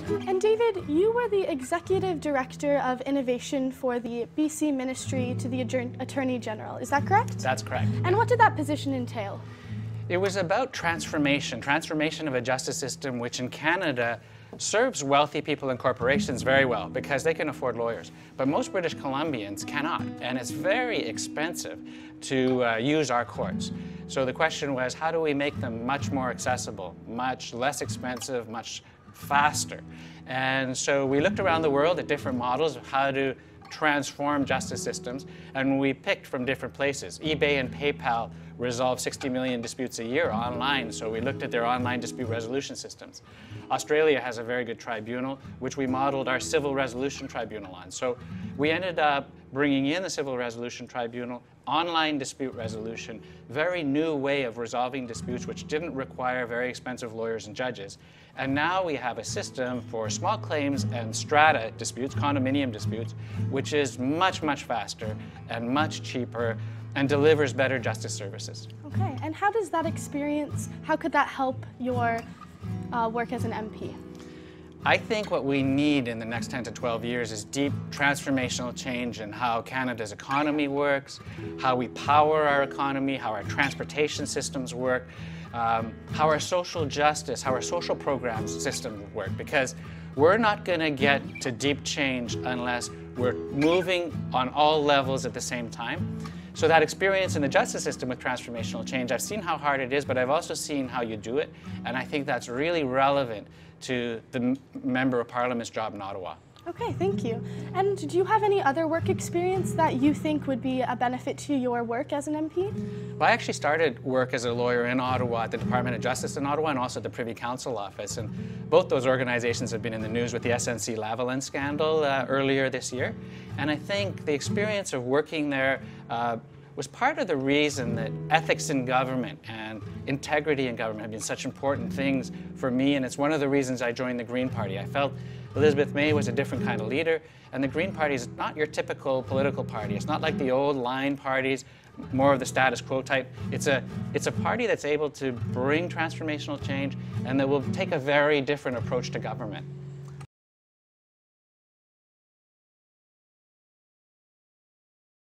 And David, you were the Executive Director of Innovation for the BC Ministry to the Attorney General. Is that correct? That's correct. And what did that position entail? It was about transformation of a justice system which in Canada serves wealthy people and corporations very well because they can afford lawyers. But most British Columbians cannot, and it's very expensive to use our courts. So the question was, how do we make them much more accessible, much less expensive, much faster? And so we looked around the world at different models of how to transform justice systems, and we picked from different places. eBay and PayPal resolve 60 million disputes a year online, so we looked at their online dispute resolution systems. Australia has a very good tribunal, which we modeled our civil resolution tribunal on. So we ended up bringing in the civil resolution tribunal, online dispute resolution, very new way of resolving disputes which didn't require very expensive lawyers and judges. And now we have a system for small claims and strata disputes, condominium disputes, which is much, much faster and much cheaper and delivers better justice services. Okay, and how does that experience, how could that help your work as an MP? I think what we need in the next 10 to 12 years is deep transformational change in how Canada's economy works, how we power our economy, how our transportation systems work, how our social justice, how our social programs system work, because we're not going to get to deep change unless we're moving on all levels at the same time. So that experience in the justice system with transformational change, I've seen how hard it is, but I've also seen how you do it, and I think that's really relevant to the Member of Parliament's job in Ottawa. Okay, thank you. And do you have any other work experience that you think would be a benefit to your work as an MP? Well, I actually started work as a lawyer in Ottawa at the Department of Justice in Ottawa and also at the Privy Council office. And both those organizations have been in the news with the SNC-Lavalin scandal earlier this year. And I think the experience of working there was part of the reason that ethics in government and integrity in government have been such important things for me, and it's one of the reasons I joined the Green Party. I felt Elizabeth May was a different kind of leader, and the Green Party is not your typical political party. It's not like the old line parties, more of the status quo type. It's a party that's able to bring transformational change and that will take a very different approach to government.